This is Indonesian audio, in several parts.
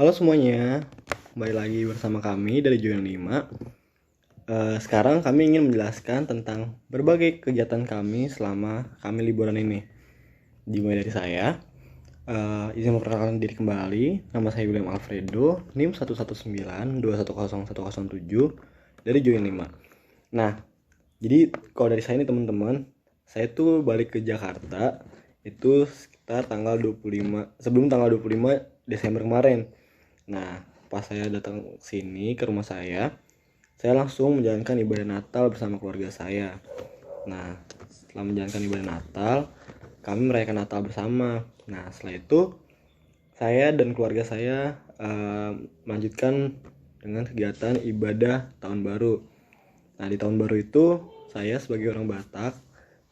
Halo semuanya, kembali lagi bersama kami dari Join 5. Sekarang kami ingin menjelaskan tentang berbagai kegiatan kami selama kami liburan ini. Dimulai dari saya, izin memperkenalkan diri kembali. Nama saya William Alfredo, NIM 119210107 dari Join 5. Nah, jadi kalau dari saya nih teman-teman, saya tuh balik ke Jakarta itu sekitar tanggal 25, sebelum tanggal 25 Desember kemarin. Nah, pas saya datang sini ke rumah saya langsung menjalankan ibadah Natal bersama keluarga saya. Nah, setelah menjalankan ibadah Natal, kami merayakan Natal bersama. Nah, setelah itu saya dan keluarga saya melanjutkan dengan kegiatan ibadah tahun baru. Nah, di tahun baru itu saya sebagai orang Batak,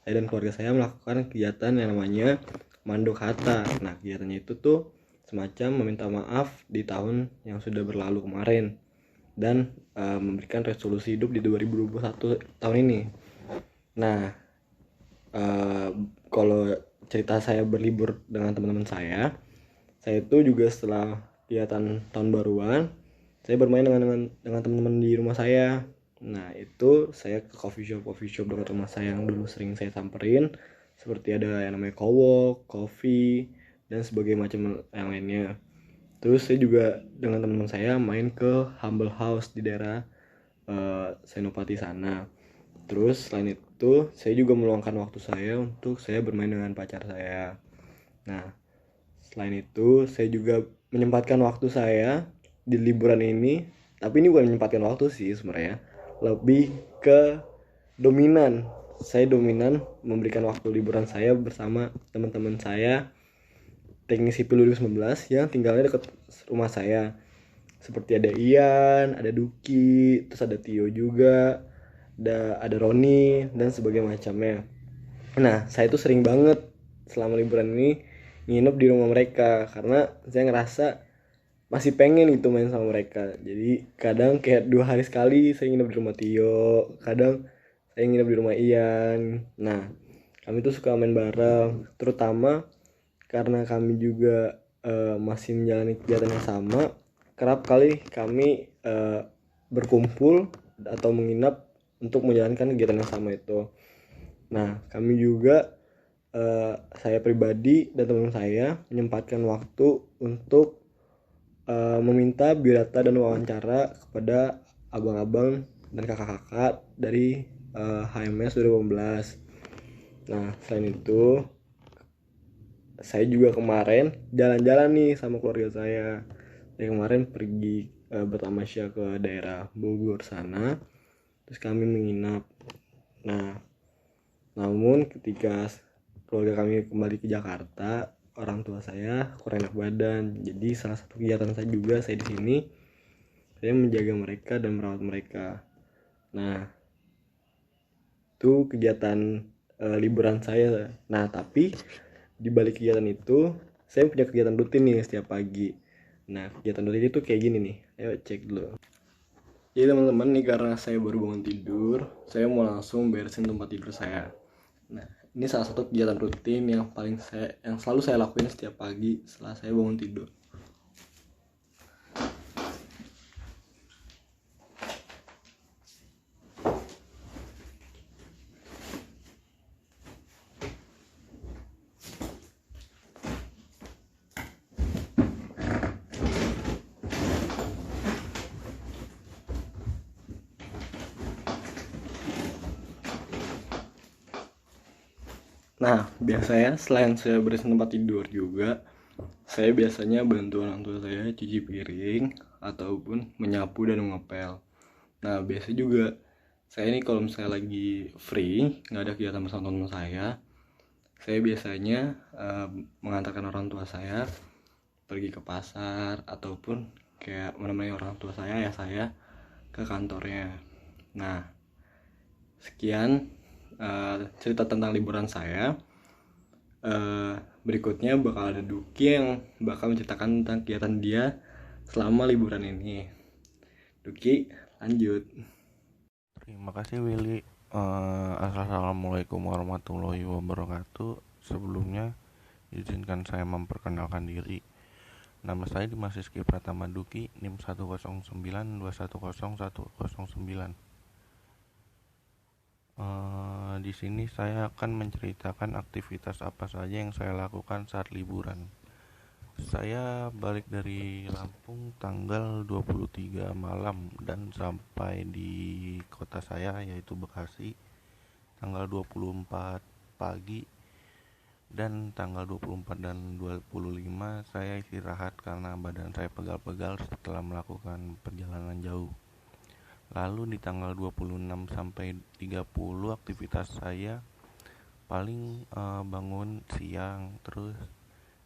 saya dan keluarga saya melakukan kegiatan yang namanya Mandok Hata. Nah, kegiatannya itu tuh semacam meminta maaf di tahun yang sudah berlalu kemarin dan memberikan resolusi hidup di 2021 tahun ini. Nah, kalau cerita saya berlibur dengan teman-teman saya itu juga setelah kegiatan tahun baruan, saya bermain dengan teman-teman di rumah saya. Nah, itu saya ke coffee shop dekat rumah saya yang dulu sering saya samperin, seperti ada yang namanya Kowok, Coffee, dan sebagainya macam yang lainnya. Terus saya juga dengan teman-teman saya main ke Humble House di daerah Senopati sana. Terus selain itu saya juga meluangkan waktu saya untuk saya bermain dengan pacar saya. Nah, selain itu saya juga menyempatkan waktu saya di liburan ini, tapi ini bukan menyempatkan waktu sih sebenarnya, lebih ke dominan. Saya dominan memberikan waktu liburan saya bersama teman-teman saya teknik sipil 2019 yang tinggalnya dekat rumah saya. Seperti ada Ian, ada Duki, terus ada Tio juga, ada Roni dan sebagainya macamnya. Nah, saya tuh sering banget selama liburan ini nginep di rumah mereka karena saya ngerasa masih pengen gitu main sama mereka. Jadi kadang kayak 2 hari sekali saya nginep di rumah Tio, kadang saya nginep di rumah Ian. Nah, kami tuh suka main bareng, terutama karena kami juga masih menjalani kegiatan yang sama. Kerap kali kami berkumpul atau menginap untuk menjalankan kegiatan yang sama itu. Nah, kami juga saya pribadi dan teman saya menyempatkan waktu untuk meminta biodata dan wawancara kepada abang-abang dan kakak-kakak dari HMS 2018. Nah, selain itu saya juga kemarin jalan-jalan nih sama keluarga saya. Saya kemarin pergi bertamasya ke daerah Bogor sana. Terus kami menginap. Nah, namun ketika keluarga kami kembali ke Jakarta, orang tua saya kurang enak badan. Jadi salah satu kegiatan saya juga saya di sini, saya menjaga mereka dan merawat mereka. Nah, itu kegiatan liburan saya. Nah, tapi di balik kegiatan itu, saya punya kegiatan rutin nih setiap pagi. Nah, kegiatan rutin itu kayak gini nih. Ayo cek dulu. Jadi teman-teman nih, karena saya baru bangun tidur, saya mau langsung beresin tempat tidur saya. Nah, ini salah satu kegiatan rutin yang selalu saya lakuin setiap pagi setelah saya bangun tidur. Nah, biasanya selain saya beresin tempat tidur juga, saya biasanya bantu orang tua saya cuci piring ataupun menyapu dan mengepel. Nah, biasa juga saya ini kalau misalnya lagi free, nggak ada kegiatan bersama teman saya biasanya mengantarkan orang tua saya pergi ke pasar ataupun kayak menemani orang tua saya ya saya ke kantornya. Nah, sekian cerita tentang liburan saya. Berikutnya bakal ada Duki yang bakal menceritakan tentang kegiatan dia selama liburan ini. Duki, lanjut. Terima kasih Willy. Assalamualaikum warahmatullahi wabarakatuh. Sebelumnya izinkan saya memperkenalkan diri. Nama saya Dimas Rizky Pratama Duki, NIM 109210109. Di sini saya akan menceritakan aktivitas apa saja yang saya lakukan saat liburan. Saya balik dari Lampung tanggal 23 malam dan sampai di kota saya yaitu Bekasi tanggal 24 pagi, dan tanggal 24 dan 25 saya istirahat karena badan saya pegal-pegal setelah melakukan perjalanan jauh. Lalu di tanggal 26 sampai 30 aktivitas saya paling bangun siang, terus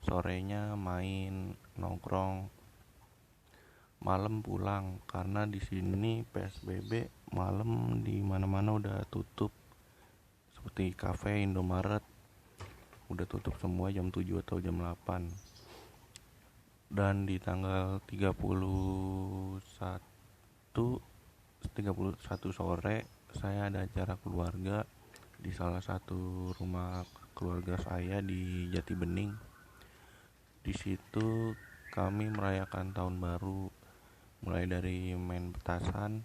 sorenya main nongkrong, malam pulang karena di sini PSBB, malam di mana-mana udah tutup. Seperti kafe, Indomaret udah tutup semua jam 7 atau jam 8. Dan di tanggal 31 sore saya ada acara keluarga di salah satu rumah keluarga saya di Jati Bening. Di situ kami merayakan tahun baru, mulai dari main petasan,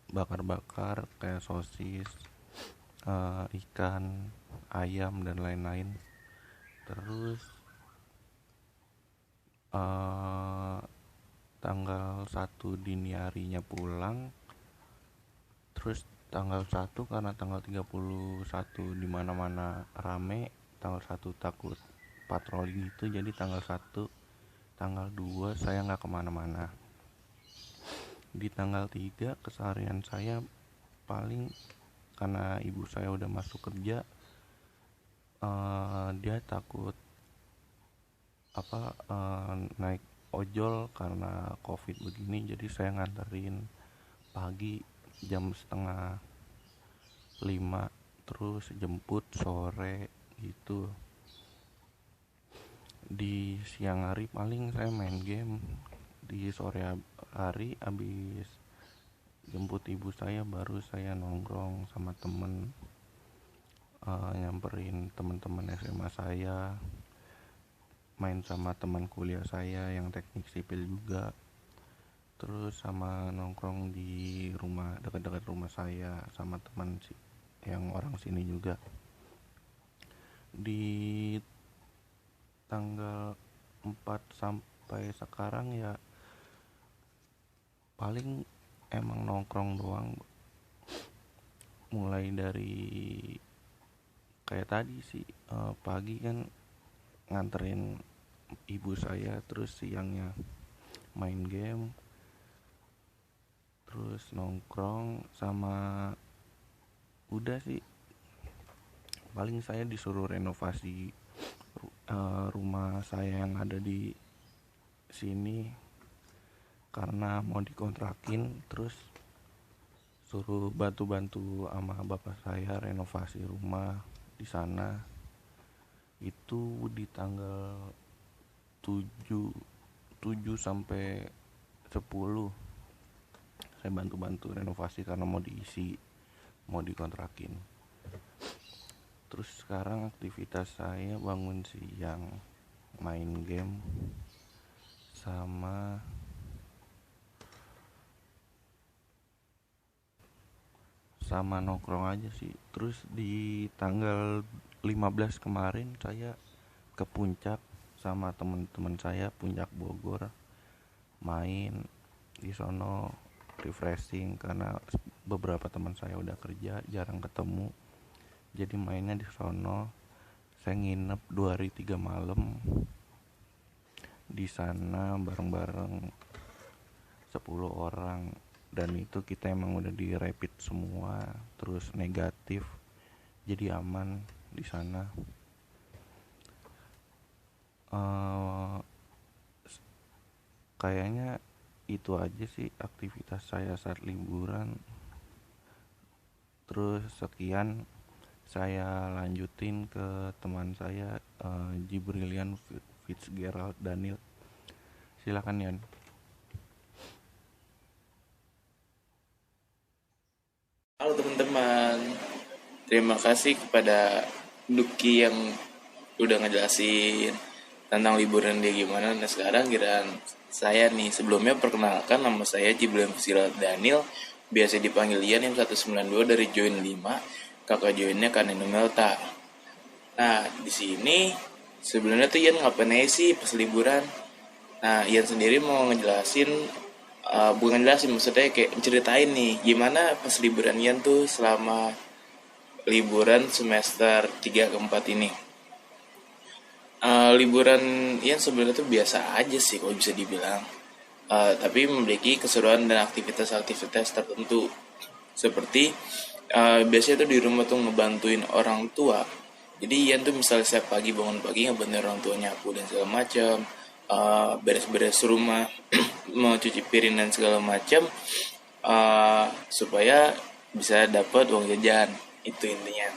bakar-bakar kayak sosis, ikan, ayam dan lain-lain. Terus tanggal 1 dini harinya pulang. Terus tanggal 1 karena tanggal 31 di mana-mana rame, tanggal 1 takut patroli gitu, jadi tanggal 1, tanggal 2 saya nggak kemana-mana. Di tanggal 3 keseharian saya paling karena ibu saya udah masuk kerja, dia takut naik ojol karena covid begini, jadi saya nganterin pagi jam 4:30, terus jemput sore gitu. Di siang hari paling saya main game. Di sore hari habis jemput ibu saya baru saya nongkrong sama temen, nyamperin teman-teman SMA saya, main sama teman kuliah saya yang teknik sipil juga, terus sama nongkrong di rumah dekat-dekat rumah saya sama teman yang orang sini juga. Di tanggal 4 sampai sekarang ya paling emang nongkrong doang, mulai dari kayak tadi sih, pagi kan nganterin ibu saya, terus siangnya main game, terus nongkrong sama udah sih. Paling saya disuruh renovasi rumah saya yang ada di sini karena mau dikontrakin, terus suruh bantu-bantu sama bapak saya renovasi rumah di sana. Itu di tanggal 7 sampai 10 saya bantu-bantu renovasi karena mau diisi, mau dikontrakin. Terus sekarang aktivitas saya bangun siang, main game, sama nongkrong aja sih. Terus di tanggal 15 kemarin saya ke puncak sama teman-teman saya, Puncak Bogor, main di sono refreshing karena beberapa teman saya udah kerja, jarang ketemu, jadi mainnya di sono. Saya nginep 2 hari 3 malam di sana bareng-bareng 10 orang, dan itu kita emang udah di rapid semua, terus negatif, jadi aman di sana. Kayaknya itu aja sih aktivitas saya saat liburan. Terus sekian, saya lanjutin ke teman saya, Jibrilian Fitzgerald Daniel. Silakan Yan. Halo teman-teman, terima kasih kepada Duki yang udah ngejelasin tentang liburan dia gimana. Nah sekarang giliran saya nih. Sebelumnya perkenalkan, nama saya Jibril Fusila Daniel, biasa dipanggil Ian yang 192 dari Join 5. Kakak joinnya Kanino Melta. Nah di sini sebenarnya tuh Ian ngapain aja sih pas liburan. Nah Ian sendiri mau ngejelasin, bukan ngejelasin, maksudnya kayak ceritain nih gimana pas liburan Ian tuh selama liburan semester 3 ke 4 ini. Liburan Ian sebenarnya tuh biasa aja sih kalau bisa dibilang. Tapi memiliki keseruan dan aktivitas-aktivitas tertentu. Seperti biasanya tuh di rumah tuh ngebantuin orang tua. Jadi Ian tuh misalnya setiap pagi bangun pagi ngebantuin orang tua nyapu dan segala macam, beres-beres rumah, mau cuci piring dan segala macam, supaya bisa dapat uang jajan. Itu intinya.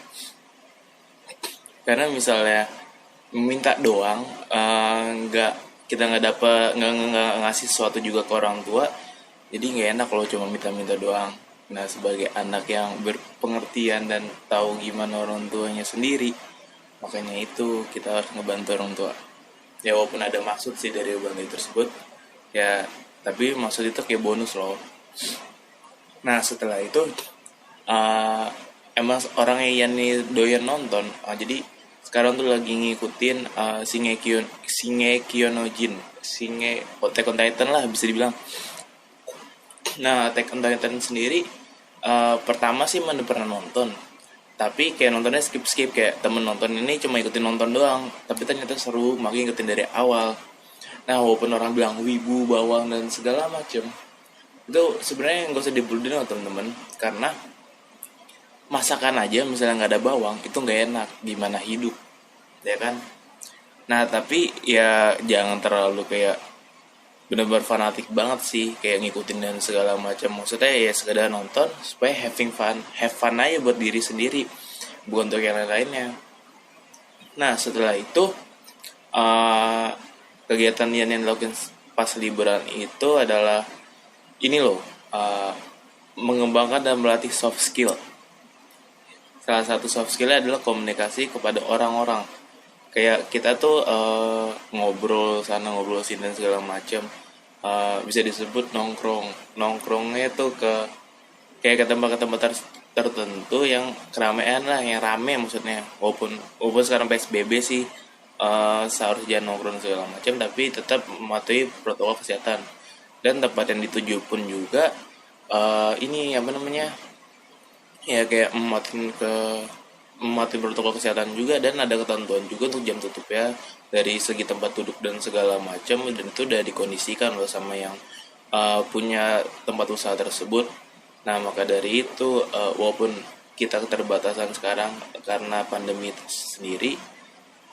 Karena misalnya minta doang, nggak kita nggak dapat nggak ngasih sesuatu juga ke orang tua, jadi nggak enak kalau cuma minta-minta doang. Nah sebagai anak yang berpengertian dan tahu gimana orang tuanya sendiri, makanya itu kita harus ngebantu orang tua ya, walaupun ada maksud sih dari bantu tersebut ya, tapi maksud itu kayak bonus loh. Nah setelah itu emang orangnya yang nih doyan nonton, jadi sekarang tuh lagi ngikutin Shingeki no Kyojin, Attack on Titan lah bisa dibilang. Nah Attack on Titan sendiri, pertama sih mana pernah nonton, tapi kayak nontonnya skip kayak temen nonton ini cuma ikutin nonton doang, tapi ternyata seru makanya ikutin dari awal. Nah walaupun orang bilang wibu, bawang dan segala macem, itu sebenarnya nggak usah dibully teman-teman, karena masakan aja misalnya nggak ada bawang itu nggak enak, gimana hidup ya kan. Nah tapi ya jangan terlalu kayak benar-benar fanatik banget sih kayak ngikutin dan segala macam. Maksudnya ya sekedar nonton supaya have fun aja buat diri sendiri, bukan untuk yang lain-lainnya. Nah setelah itu kegiatan yang dilakukan pas liburan itu adalah ini loh, mengembangkan dan melatih soft skill. Salah satu soft skillnya adalah komunikasi kepada orang-orang. Kayak kita tuh ngobrol sana ngobrol sini dan segala macam, bisa disebut nongkrongnya tuh kayak ke tempat-tempat tertentu yang keramaian lah, yang rame maksudnya. Walaupun sekarang PSBB sih, seharusnya jangan nongkrong segala macam, tapi tetap mematuhi protokol kesehatan. Dan tempat yang dituju pun juga ini apa namanya ya, kayak mematuhi protokol kesehatan juga, dan ada ketentuan juga untuk jam tutup ya, dari segi tempat duduk dan segala macam, dan itu udah dikondisikan loh sama yang punya tempat usaha tersebut. Nah maka dari itu, walaupun kita keterbatasan sekarang karena pandemi itu sendiri,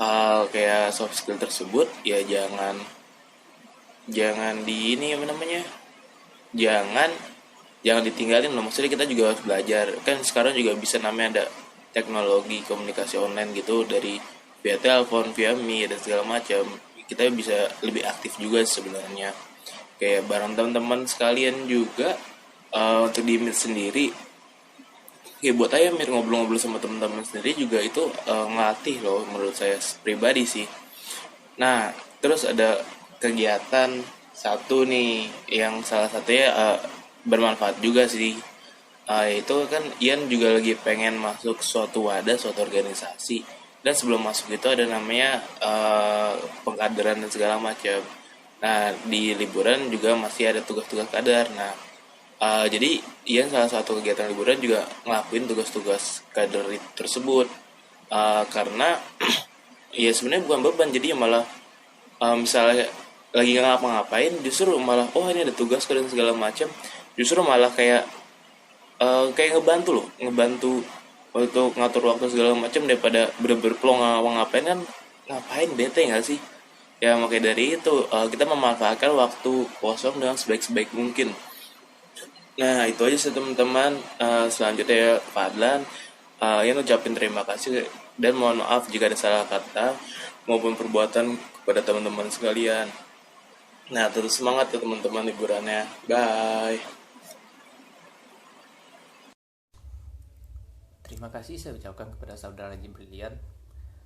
hal kayak soft skill tersebut ya jangan di ini apa namanya jangan ditinggalin loh. Maksudnya kita juga harus belajar kan, sekarang juga bisa namanya ada teknologi komunikasi online gitu, dari via telepon, via meet dan segala macam. Kita bisa lebih aktif juga sebenarnya, kayak bareng teman-teman sekalian juga. Untuk di meet sendiri ya buat aja meet, ngobrol-ngobrol sama teman-teman sendiri juga itu ngelatih loh menurut saya pribadi sih. Nah terus ada kegiatan satu nih yang salah satunya bermanfaat juga sih. Itu kan Ian juga lagi pengen masuk suatu wadah, suatu organisasi, dan sebelum masuk itu ada namanya pengkaderan dan segala macam. Nah di liburan juga masih ada tugas-tugas kader. Nah jadi Ian salah satu kegiatan liburan juga ngelakuin tugas-tugas kader tersebut, karena ya sebenarnya bukan beban, jadi malah misalnya lagi ngapa-ngapain justru malah ini ada tugas dan segala macam, justru malah kayak ngebantu untuk ngatur waktu segala macam, daripada bener-bener plong ngapain kan, ngapain bete nggak sih ya. Makanya dari itu kita memanfaatkan waktu kosong dengan sebaik-sebaik mungkin. Nah itu aja sih teman-teman. Selanjutnya ya Fadlan, yang ucapin terima kasih dan mohon maaf jika ada salah kata maupun perbuatan kepada teman-teman sekalian. Nah terus semangat ya teman-teman liburannya. Bye. Terima kasih saya ucapkan kepada saudara Jibrilian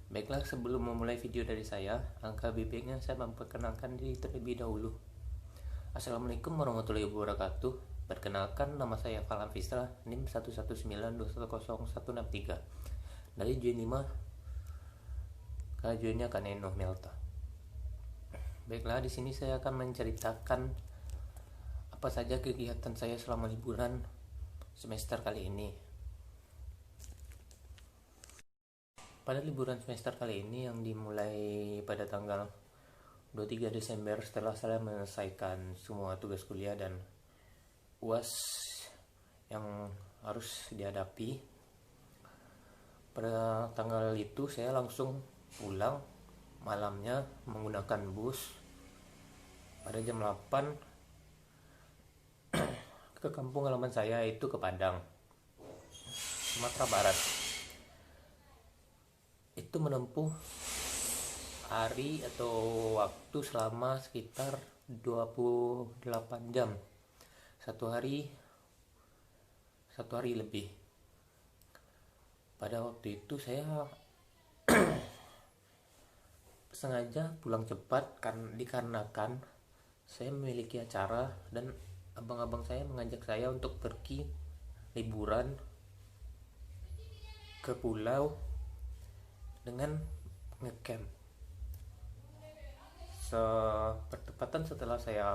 Baiklah, sebelum memulai video dari saya, angka BB-nya saya memperkenalkan diri terlebih dahulu. Assalamualaikum warahmatullahi wabarakatuh. Perkenalkan, nama saya Falam Fistra, NIM 119210163 dari J5 Kajuannya Kaneno Melta. Baiklah, di sini saya akan menceritakan apa saja kegiatan saya selama liburan semester kali ini. Pada liburan semester kali ini yang dimulai pada tanggal 23 Desember setelah saya menyelesaikan semua tugas kuliah dan UAS yang harus dihadapi. Pada tanggal itu saya langsung pulang malamnya menggunakan bus pada jam 8 ke kampung halaman saya, itu ke Padang, Sumatera Barat. Itu menempuh hari atau waktu selama sekitar 28 jam, satu hari lebih. Pada waktu itu saya sengaja pulang cepat dikarenakan saya memiliki acara dan abang-abang saya mengajak saya untuk pergi liburan ke pulau dengan ngecamp. Bertepatan setelah saya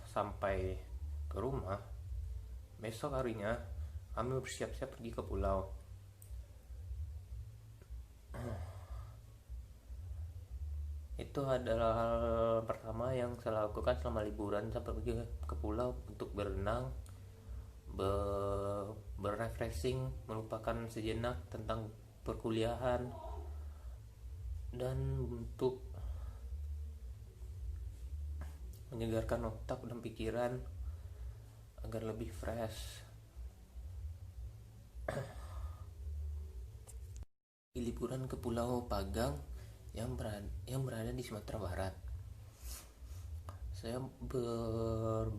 sampai ke rumah, besok harinya kami bersiap-siap pergi ke pulau. Itu adalah hal pertama yang saya lakukan selama liburan. Saya pergi ke pulau untuk berenang, berrefreshing, melupakan sejenak tentang perkuliahan, dan untuk menyegarkan otak dan pikiran agar lebih fresh. Di liburan ke Pulau Pagang yang berada di Sumatera Barat, saya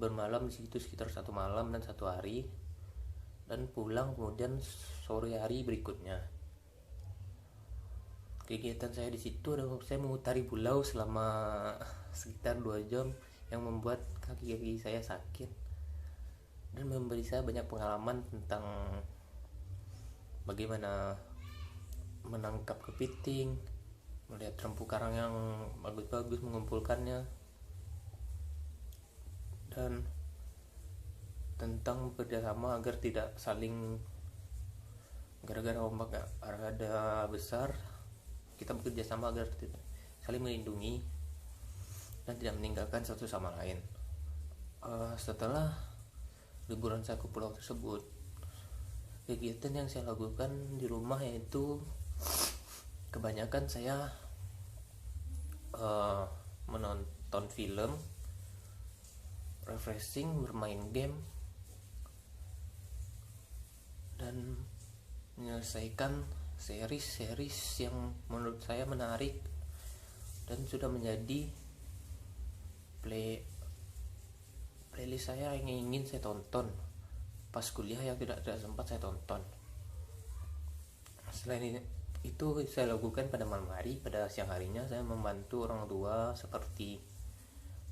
bermalam di situ sekitar 1 malam dan 1 hari, dan pulang kemudian sore hari berikutnya. Kegiatan saya di situ adalah saya mengutari pulau selama sekitar 2 jam yang membuat kaki-kaki saya sakit dan memberi saya banyak pengalaman tentang bagaimana menangkap kepiting, melihat terumpu karang yang bagus-bagus, mengumpulkannya, dan tentang bekerjasama agar tidak saling, gara-gara ombak ada besar, kita bekerjasama agar tidak saling melindungi dan tidak meninggalkan satu sama lain. Setelah liburan saya ke pulau tersebut, kegiatan yang saya lakukan di rumah yaitu kebanyakan saya menonton film, refreshing, bermain game, dan menyelesaikan series yang menurut saya menarik dan sudah menjadi playlist saya yang ingin saya tonton pas kuliah yang tidak sempat saya tonton. Selain itu saya lakukan pada malam hari. Pada siang harinya saya membantu orang tua seperti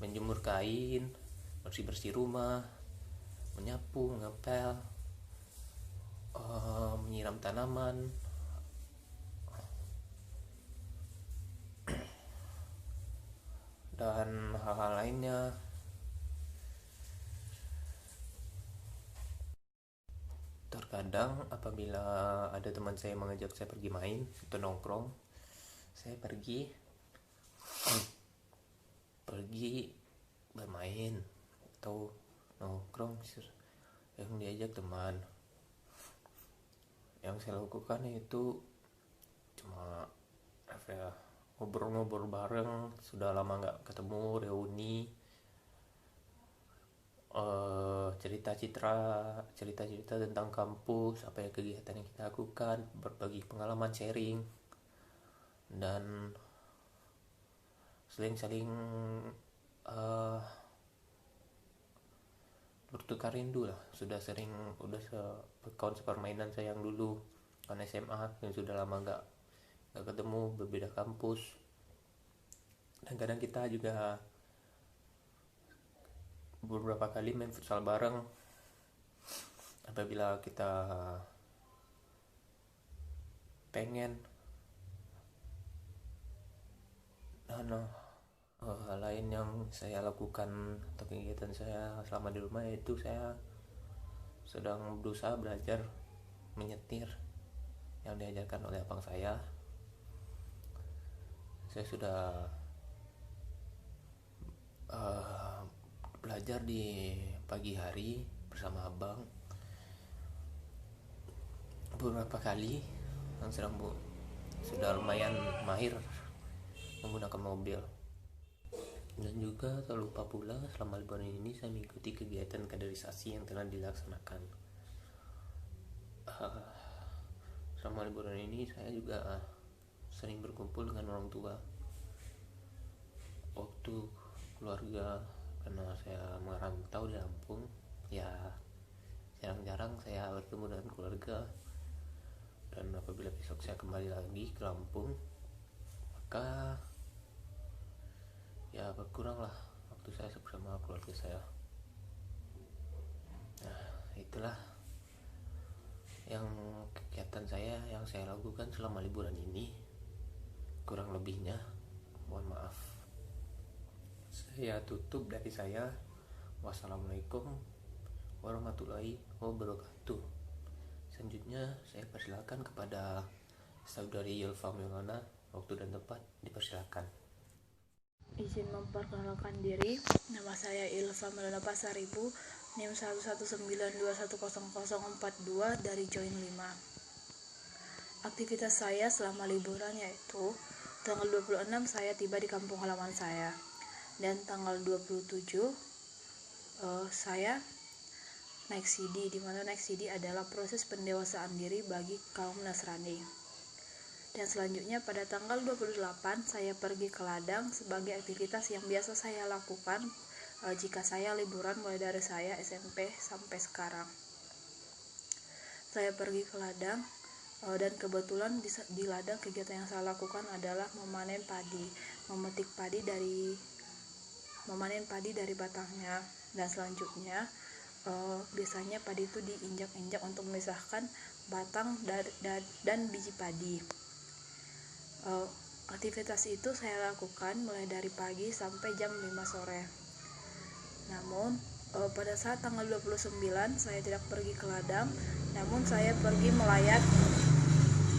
menjemur kain, bersih-bersih rumah, menyapu, ngepel, menyiram tanaman, dan hal-hal lainnya. Terkadang apabila ada teman saya mengajak saya pergi main atau nongkrong, saya pergi bermain atau nongkrong yang diajak teman. Yang saya lakukan itu cuma ngobrol-ngobrol bareng, sudah lama nggak ketemu, reuni, cerita-cerita tentang kampus, apa ya kegiatan yang kita lakukan, berbagi pengalaman, sharing, dan saling bertukar rindu lah. Udah kawan sepermainan saya yang dulu kan SMA yang sudah lama nggak gak ketemu, berbeda kampus. Dan kadang kita juga beberapa kali main futsal bareng apabila kita pengen. Hal lain yang saya lakukan atau kegiatan saya selama di rumah yaitu saya sedang berusaha belajar menyetir yang diajarkan oleh abang saya. Saya sudah belajar di pagi hari bersama abang beberapa kali yang sudah lumayan mahir menggunakan mobil. Dan juga tak lupa pula selama liburan ini saya mengikuti kegiatan kaderisasi yang telah dilaksanakan. Selama liburan ini saya juga sering berkumpul dengan orang tua, waktu keluarga, karena saya merantau di Lampung ya jarang-jarang saya bertemu dengan keluarga. Dan apabila besok saya kembali lagi ke Lampung, maka ya berkuranglah waktu saya bersama keluarga saya. Nah, itulah yang kegiatan saya yang saya lakukan selama liburan ini. Kurang lebihnya mohon maaf. Saya tutup dari saya. Wassalamualaikum warahmatullahi wabarakatuh. Selanjutnya saya persilakan kepada saudari Yulfa Milana. Waktu dan tempat dipersilakan. Izin memperkenalkan diri, nama saya Ilva Melana Pasaribu, NIM 119210042 dari Join 5. Aktivitas saya selama liburan yaitu tanggal 26 saya tiba di kampung halaman saya, dan tanggal 27 saya naik CD, di mana naik CD adalah proses pendewasaan diri bagi kaum Nasrani. Dan selanjutnya pada tanggal 28 saya pergi ke ladang sebagai aktivitas yang biasa saya lakukan jika saya liburan mulai dari saya SMP sampai sekarang. Saya pergi ke ladang dan kebetulan di ladang kegiatan yang saya lakukan adalah memanen padi, memetik padi dari batangnya, dan selanjutnya biasanya padi itu diinjak-injak untuk memisahkan batang dan biji padi. Aktivitas itu saya lakukan mulai dari pagi sampai jam 5 sore. Namun pada saat tanggal 29 saya tidak pergi ke ladang, namun saya pergi melayat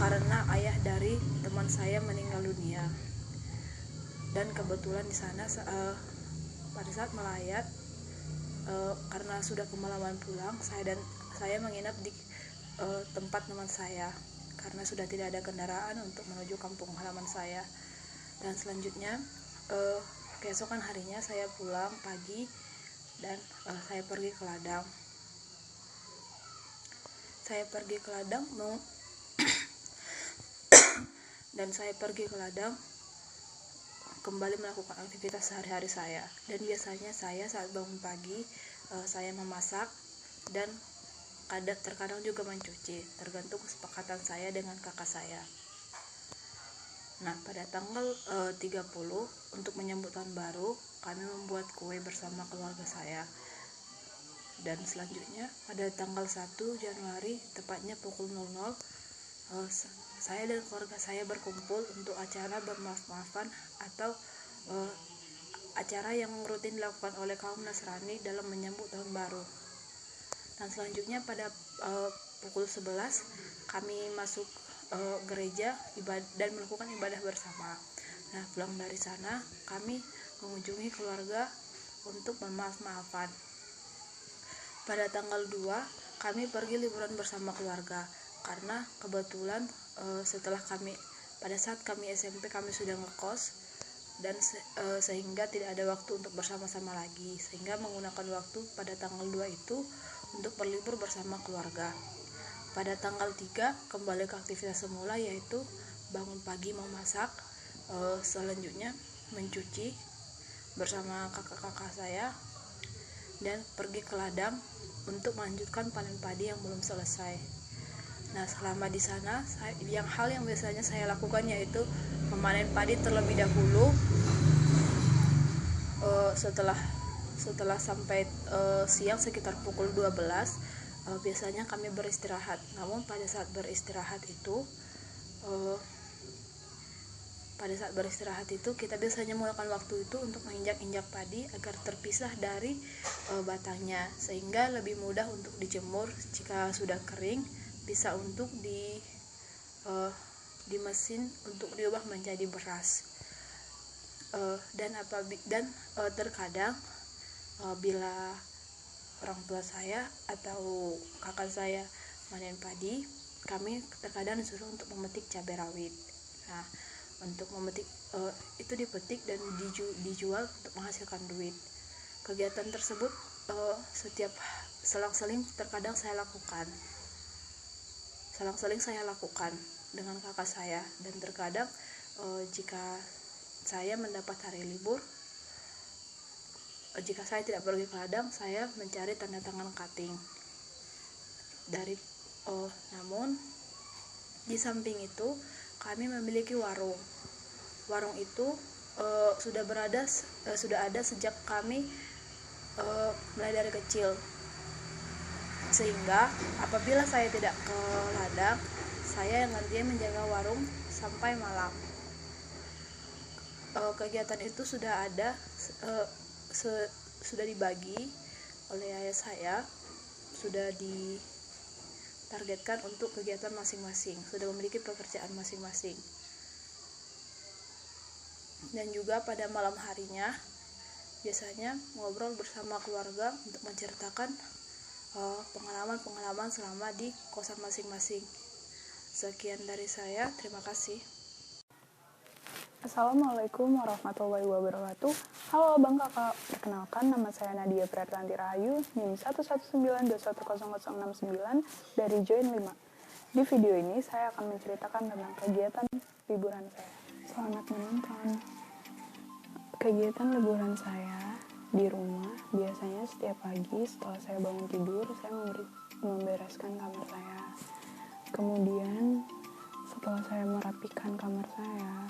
karena ayah dari teman saya meninggal dunia. Dan kebetulan di sana pada saat melayat karena sudah kemalaman pulang, saya menginap di tempat teman saya karena sudah tidak ada kendaraan untuk menuju kampung halaman saya. Dan selanjutnya keesokan harinya saya pulang pagi dan saya pergi ke ladang. Dan saya pergi ke ladang kembali melakukan aktivitas sehari-hari saya. Dan biasanya saya saat bangun pagi saya memasak dan terkadang juga mencuci, tergantung kesepakatan saya dengan kakak saya. Nah, pada tanggal 30 untuk menyambut tahun baru, kami membuat kue bersama keluarga saya. Dan selanjutnya pada tanggal 1 Januari tepatnya pukul 00, saya dan keluarga saya berkumpul untuk acara bermaaf-maafan atau acara yang rutin dilakukan oleh kaum Nasrani dalam menyambut tahun baru. Dan selanjutnya pada pukul 11 kami masuk gereja dan melakukan ibadah bersama. Nah, pulang dari sana kami mengunjungi keluarga untuk bermaaf-maafan. Pada tanggal 2 kami pergi liburan bersama keluarga karena kebetulan pada saat kami SMP kami sudah ngekos dan sehingga tidak ada waktu untuk bersama-sama lagi, sehingga menggunakan waktu pada tanggal 2 itu untuk berlibur bersama keluarga. Pada tanggal 3 kembali ke aktivitas semula, yaitu bangun pagi memasak, selanjutnya mencuci bersama kakak-kakak saya, dan pergi ke ladang untuk melanjutkan panen padi yang belum selesai. Nah, selama di sana, hal yang biasanya saya lakukan yaitu memanen padi terlebih dahulu. Setelah sampai siang sekitar pukul 12, biasanya kami beristirahat. Namun pada saat beristirahat itu kita biasanya menggunakan waktu itu untuk menginjak-injak padi agar terpisah dari batangnya, sehingga lebih mudah untuk dijemur. Jika sudah kering, bisa untuk di mesin untuk diubah menjadi beras. Terkadang bila orang tua saya atau kakak saya panen padi, kami terkadang disuruh untuk memetik cabai rawit. Nah, untuk memetik itu dipetik dan dijual untuk menghasilkan duit. Kegiatan tersebut setiap selang-seling saya lakukan dengan kakak saya, dan terkadang jika saya mendapat hari libur, jika saya tidak pergi ke ladang, saya mencari tanda tangan cutting namun di samping itu kami memiliki warung itu sudah ada sejak kami mulai dari kecil, sehingga apabila saya tidak ke ladang, saya yang nantinya menjaga warung sampai malam. Kegiatan itu sudah dibagi oleh ayah saya, sudah ditargetkan untuk kegiatan masing-masing, sudah memiliki pekerjaan masing-masing. Dan juga pada malam harinya biasanya ngobrol bersama keluarga untuk menceritakan pengalaman-pengalaman selama di kosan masing-masing. Sekian dari saya, terima kasih. Assalamualaikum warahmatullahi wabarakatuh. Halo abang kakak, perkenalkan nama saya Nadia Prertanti Rahayu, NIM 119210069 dari Join 5. Di video ini saya akan menceritakan tentang kegiatan liburan saya. Selamat menonton. Kegiatan liburan saya di rumah biasanya setiap pagi setelah saya bangun tidur, saya membereskan kamar saya. Kemudian setelah saya merapikan kamar saya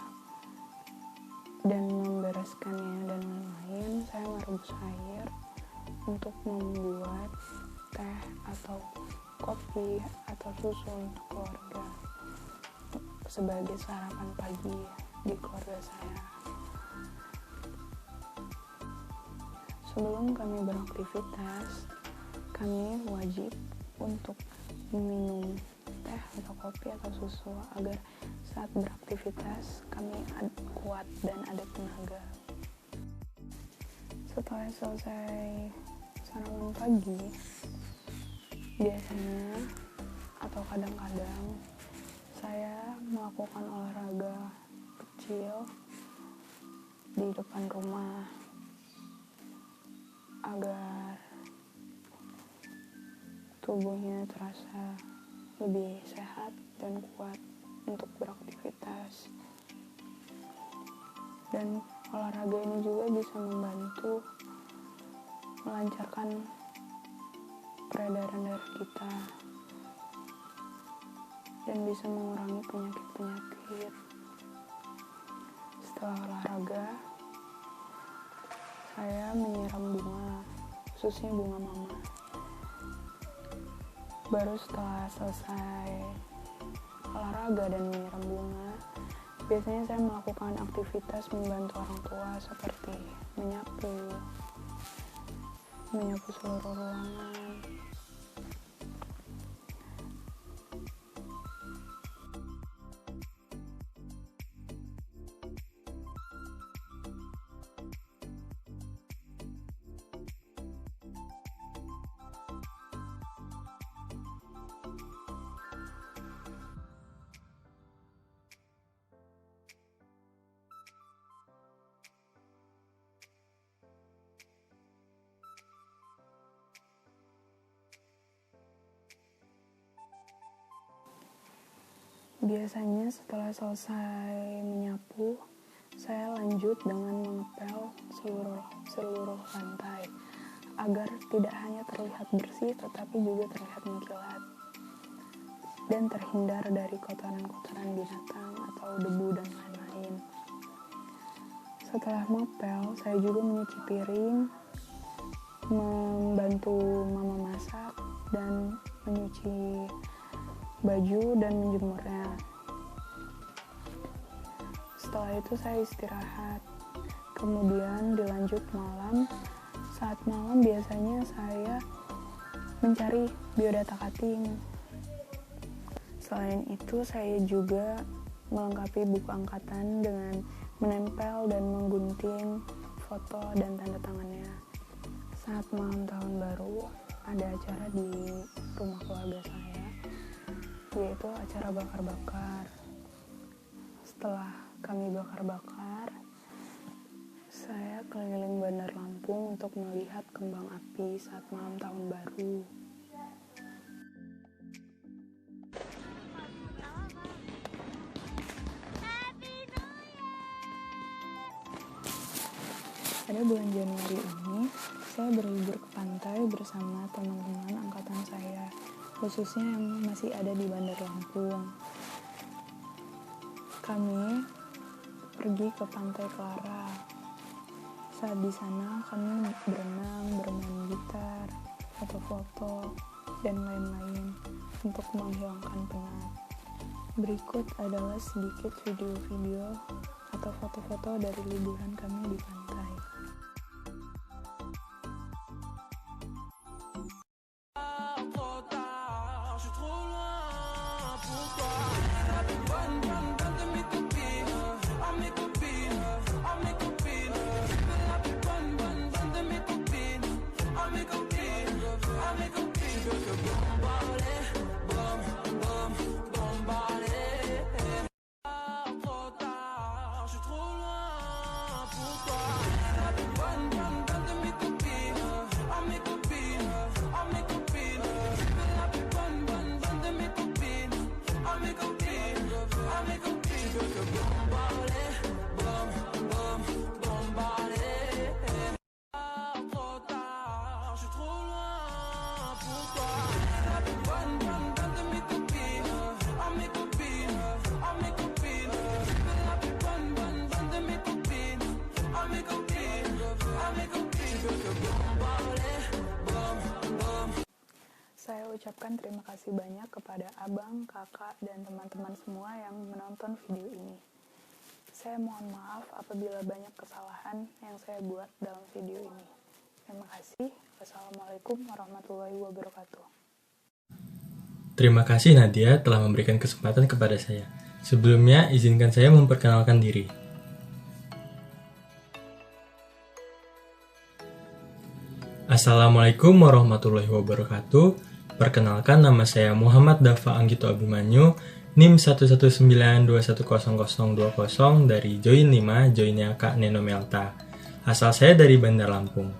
dan membereskannya dan lain-lain, saya merebus air untuk membuat teh atau kopi atau susu untuk keluarga sebagai sarapan pagi di keluarga saya. Sebelum kami beraktivitas, kami wajib untuk minum teh atau kopi atau susu agar saat beraktivitas kami kuat dan ada tenaga. Setelah selesai sarapan pagi, biasanya atau kadang-kadang saya melakukan olahraga kecil di depan rumah agar tubuhnya terasa lebih sehat dan kuat untuk beraktivitas. Dan olahraga ini juga bisa membantu melancarkan peredaran darah kita dan bisa mengurangi penyakit-penyakit. Setelah olahraga, saya menyiram bunga, khususnya bunga mama. Baru setelah selesai olahraga dan menyiram bunga, biasanya saya melakukan aktivitas membantu orang tua seperti menyapu seluruh ruangan. Biasanya setelah selesai menyapu, saya lanjut dengan mengepel seluruh lantai agar tidak hanya terlihat bersih tetapi juga terlihat mengkilat. dan terhindar dari kotoran-kotoran binatang atau debu dan lain-lain. Setelah ngepel, saya juga menyuci piring, membantu mama masak, dan menyuci baju dan menjemurnya. Setelah itu saya istirahat. Kemudian dilanjut malam. Saat malam biasanya saya mencari biodata cutting. Selain itu saya juga melengkapi buku angkatan dengan menempel dan menggunting foto dan tanda tangannya. Saat malam tahun baru ada acara di rumah keluarga saya, yaitu acara bakar-bakar. Setelah kami bakar-bakar, saya keliling Bandar Lampung untuk melihat kembang api saat malam tahun baru. Pada bulan Januari ini, saya berlibur ke pantai bersama teman-teman angkatan saya, khususnya yang masih ada di Bandar Lampung. Kami pergi ke Pantai Clara. Saat di sana, kami berenang, bermain gitar, foto-foto, dan lain-lain untuk menghilangkan penat. Berikut adalah sedikit video-video atau foto-foto dari liburan kami di pantai. Saya ucapkan terima kasih banyak kepada abang, kakak, dan teman-teman semua yang menonton video ini. Saya mohon maaf apabila banyak kesalahan yang saya buat dalam video ini. Terima kasih. Wassalamualaikum warahmatullahi wabarakatuh. Terima kasih Nadia telah memberikan kesempatan kepada saya. Sebelumnya, izinkan saya memperkenalkan diri. Assalamualaikum warahmatullahi wabarakatuh. Perkenalkan, nama saya Muhammad Dafa Anggito Abimanyu, NIM 11912100020 dari Join 5, Joinnya Kak Neno Melta. Asal saya dari Bandar Lampung.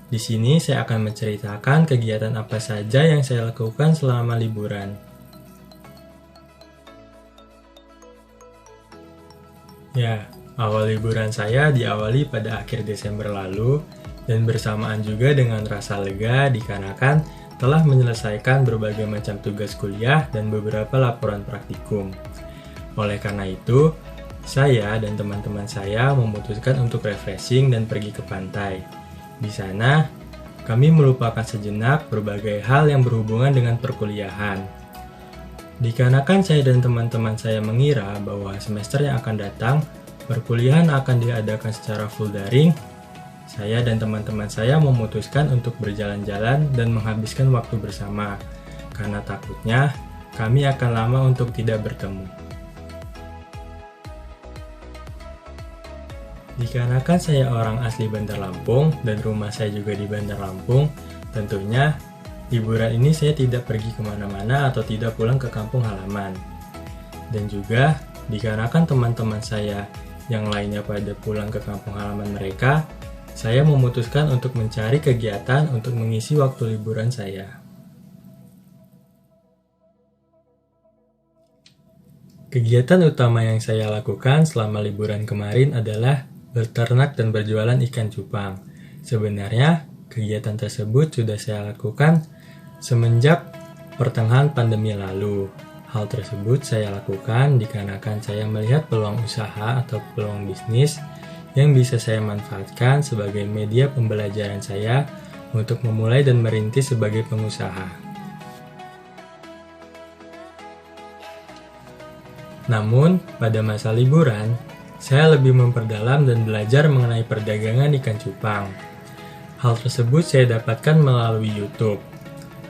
Di sini saya akan menceritakan kegiatan apa saja yang saya lakukan selama liburan. Ya, awal liburan saya diawali pada akhir Desember lalu dan bersamaan juga dengan rasa lega dikarenakan telah menyelesaikan berbagai macam tugas kuliah dan beberapa laporan praktikum. Oleh karena itu, saya dan teman-teman saya memutuskan untuk refreshing dan pergi ke pantai. Di sana, kami melupakan sejenak berbagai hal yang berhubungan dengan perkuliahan. Dikarenakan saya dan teman-teman saya mengira bahwa semester yang akan datang, perkuliahan akan diadakan secara full daring, saya dan teman-teman saya memutuskan untuk berjalan-jalan dan menghabiskan waktu bersama, karena takutnya kami akan lama untuk tidak bertemu. Dikarenakan saya orang asli Bandar Lampung dan rumah saya juga di Bandar Lampung, tentunya liburan ini saya tidak pergi kemana-mana atau tidak pulang ke kampung halaman. Dan juga dikarenakan teman-teman saya yang lainnya pada pulang ke kampung halaman mereka, saya memutuskan untuk mencari kegiatan untuk mengisi waktu liburan saya. Kegiatan utama yang saya lakukan selama liburan kemarin adalah berternak dan berjualan ikan cupang. Sebenarnya, kegiatan tersebut sudah saya lakukan semenjak pertengahan pandemi lalu. Hal tersebut saya lakukan dikarenakan saya melihat peluang usaha atau peluang bisnis yang bisa saya manfaatkan sebagai media pembelajaran saya untuk memulai dan merintis sebagai pengusaha. Namun, pada masa liburan, saya lebih memperdalam dan belajar mengenai perdagangan ikan cupang. Hal tersebut saya dapatkan melalui YouTube.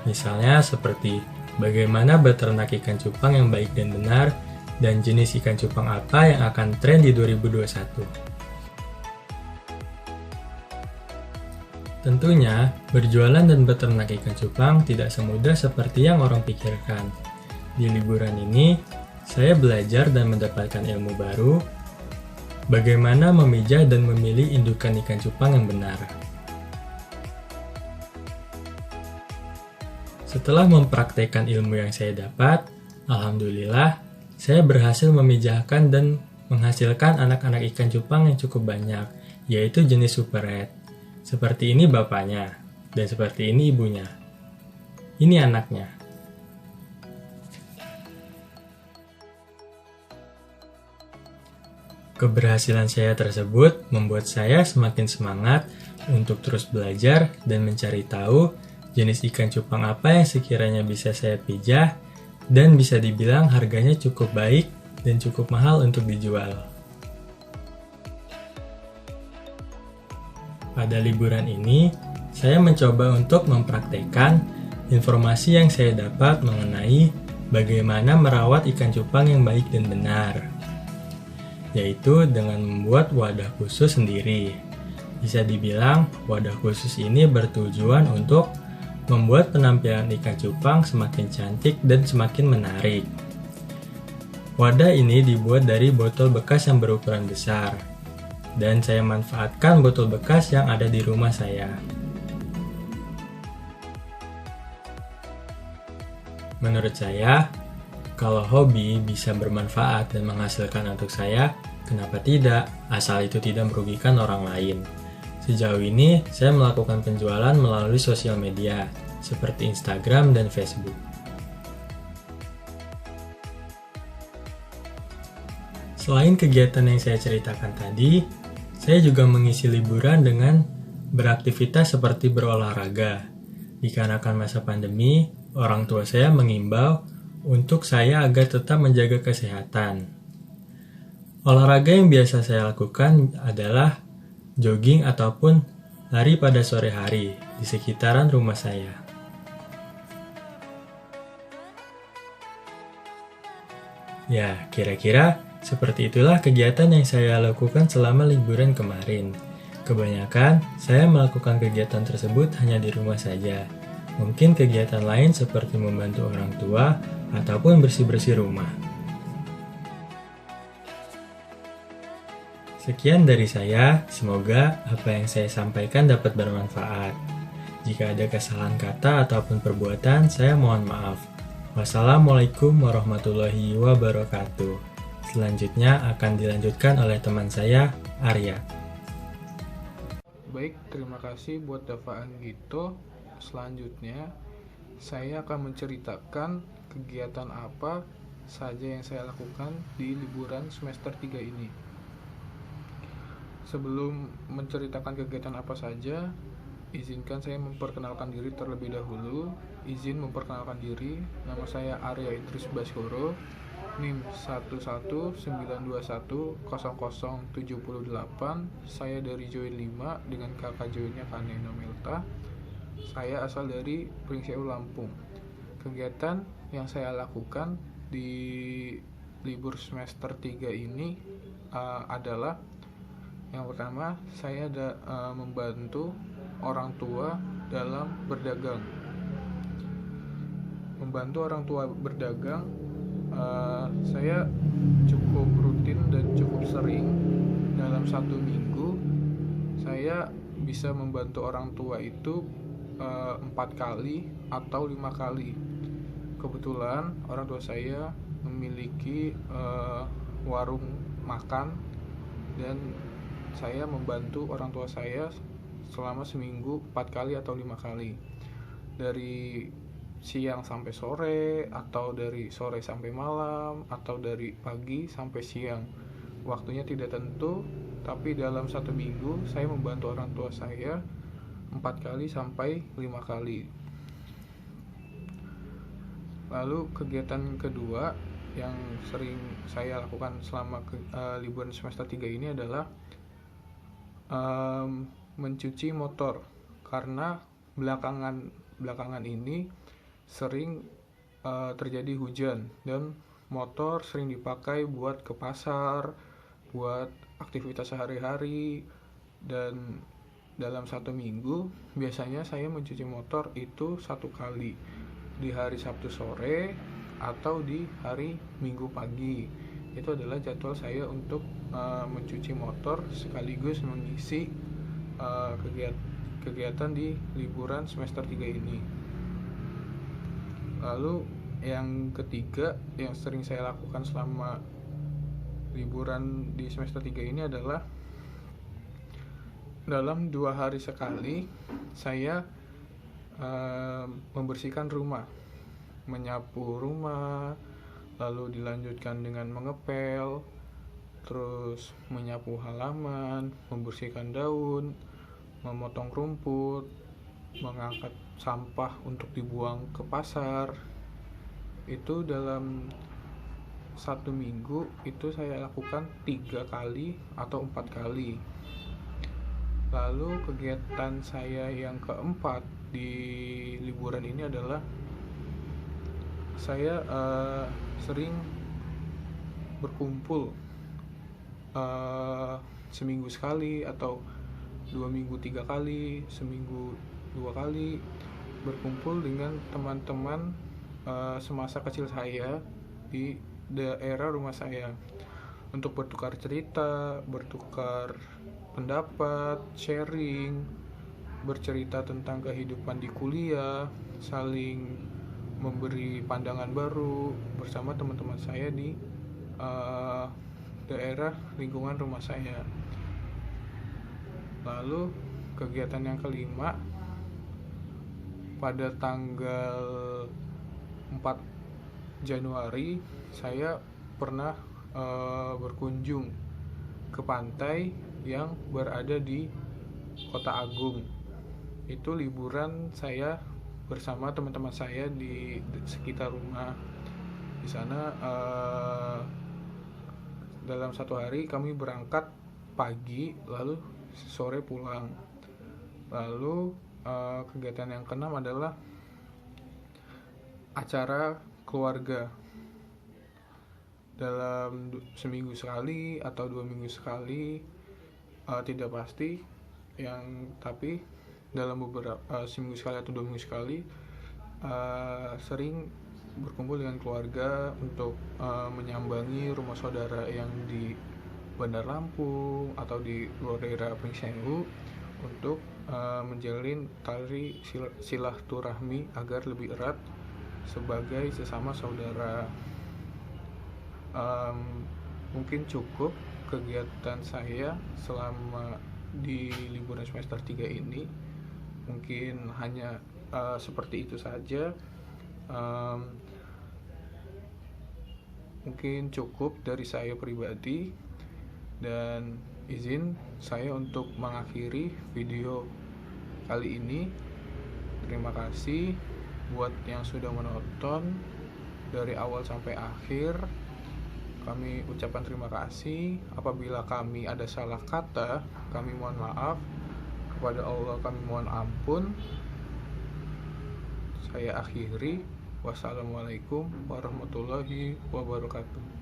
Misalnya seperti bagaimana beternak ikan cupang yang baik dan benar, dan jenis ikan cupang apa yang akan tren di 2021. Tentunya, berjualan dan beternak ikan cupang tidak semudah seperti yang orang pikirkan. Di liburan ini, saya belajar dan mendapatkan ilmu baru, bagaimana memijah dan memilih indukan ikan cupang yang benar. Setelah mempraktekkan ilmu yang saya dapat, alhamdulillah, saya berhasil memijahkan dan menghasilkan anak-anak ikan cupang yang cukup banyak, yaitu jenis super red. Seperti ini bapaknya, dan seperti ini ibunya. Ini anaknya. Keberhasilan saya tersebut membuat saya semakin semangat untuk terus belajar dan mencari tahu jenis ikan cupang apa yang sekiranya bisa saya pijah dan bisa dibilang harganya cukup baik dan cukup mahal untuk dijual. Pada liburan ini, saya mencoba untuk mempraktekkan informasi yang saya dapat mengenai bagaimana merawat ikan cupang yang baik dan benar, yaitu dengan membuat wadah khusus sendiri. Bisa dibilang, wadah khusus ini bertujuan untuk membuat penampilan ikan cupang semakin cantik dan semakin menarik. Wadah ini dibuat dari botol bekas yang berukuran besar, dan saya manfaatkan botol bekas yang ada di rumah saya. Menurut saya, kalau hobi bisa bermanfaat dan menghasilkan untuk saya, kenapa tidak, asal itu tidak merugikan orang lain. Sejauh ini, saya melakukan penjualan melalui sosial media, seperti Instagram dan Facebook. Selain kegiatan yang saya ceritakan tadi, saya juga mengisi liburan dengan beraktivitas seperti berolahraga. Dikarenakan masa pandemi, orang tua saya mengimbau untuk saya agar tetap menjaga kesehatan. Olahraga yang biasa saya lakukan adalah jogging ataupun lari pada sore hari di sekitaran rumah saya. Ya, kira-kira seperti itulah kegiatan yang saya lakukan selama liburan kemarin. Kebanyakan, saya melakukan kegiatan tersebut hanya di rumah saja. Mungkin kegiatan lain seperti membantu orang tua ataupun bersih-bersih rumah. Sekian dari saya, semoga apa yang saya sampaikan dapat bermanfaat. Jika ada kesalahan kata ataupun perbuatan, saya mohon maaf. Wassalamualaikum warahmatullahi wabarakatuh. Selanjutnya akan dilanjutkan oleh teman saya, Arya. Baik, terima kasih buat Dava Anggito. Selanjutnya, saya akan menceritakan kegiatan apa saja yang saya lakukan di liburan semester 3 ini. Sebelum menceritakan kegiatan apa saja, izinkan saya memperkenalkan diri terlebih dahulu. Izin memperkenalkan diri, nama saya Arya Idris Baskoro, NIM 111210078. Saya dari Join 5 dengan kakak joinnya Kaneno Melta. Saya asal dari Pringsewu, Lampung. Kegiatan yang saya lakukan di libur semester 3 ini adalah yang pertama, saya membantu orang tua dalam berdagang. Membantu orang tua berdagang, saya cukup rutin dan cukup sering. Dalam 1 minggu, saya bisa membantu orang tua itu 4 kali atau 5 kali. Kebetulan orang tua saya memiliki warung makan, dan saya membantu orang tua saya selama seminggu 4 kali atau 5 kali. Dari siang sampai sore, atau dari sore sampai malam, atau dari pagi sampai siang. Waktunya tidak tentu, tapi dalam 1 minggu saya membantu orang tua saya 4 kali sampai 5 kali. Lalu kegiatan kedua yang sering saya lakukan selama liburan semester 3 ini adalah mencuci motor, karena belakangan ini sering terjadi hujan dan motor sering dipakai buat ke pasar, buat aktivitas sehari-hari. Dan dalam 1 minggu biasanya saya mencuci motor itu 1 kali, di hari Sabtu sore atau di hari Minggu pagi. Itu adalah jadwal saya untuk mencuci motor sekaligus mengisi kegiatan di liburan semester 3 ini. Lalu yang ketiga yang sering saya lakukan selama liburan di semester 3 ini adalah dalam 2 hari sekali saya membersihkan rumah, menyapu rumah, lalu dilanjutkan dengan mengepel, terus menyapu halaman, membersihkan daun, memotong rumput, mengangkat sampah untuk dibuang ke pasar. Itu dalam 1 minggu itu saya lakukan 3 kali atau 4 kali. Lalu kegiatan saya yang keempat di liburan ini adalah saya sering berkumpul seminggu sekali atau 2 minggu 3 kali, seminggu 2 kali, berkumpul dengan teman-teman semasa kecil saya di daerah rumah saya untuk bertukar cerita, bertukar pendapat, sharing, bercerita tentang kehidupan di kuliah, saling memberi pandangan baru bersama teman-teman saya di daerah lingkungan rumah saya. Lalu kegiatan yang kelima, pada tanggal 4 Januari saya pernah berkunjung ke pantai yang berada di Kota Agung. Itu liburan saya bersama teman-teman saya di sekitar rumah. Di sana dalam 1 hari kami berangkat pagi, lalu sore pulang. Lalu kegiatan yang keenam adalah acara keluarga. Dalam seminggu sekali atau 2 minggu sekali, tidak pasti, tapi dalam beberapa seminggu sekali atau 2 minggu sekali sering berkumpul dengan keluarga untuk menyambangi rumah saudara yang di Bandar Lampung atau di luar daerah Pringsewu untuk menjalin tali silaturahmi agar lebih erat sebagai sesama saudara. Mungkin cukup kegiatan saya selama di liburan semester 3 ini. Mungkin hanya seperti itu saja. Mungkin cukup dari saya pribadi, dan izin saya untuk mengakhiri video kali ini. Terima kasih buat yang sudah menonton dari awal sampai akhir. Kami ucapkan terima kasih. Apabila kami ada salah kata, kami mohon maaf. Kepada Allah kami mohon ampun. Saya akhiri. Wassalamualaikum warahmatullahi wabarakatuh.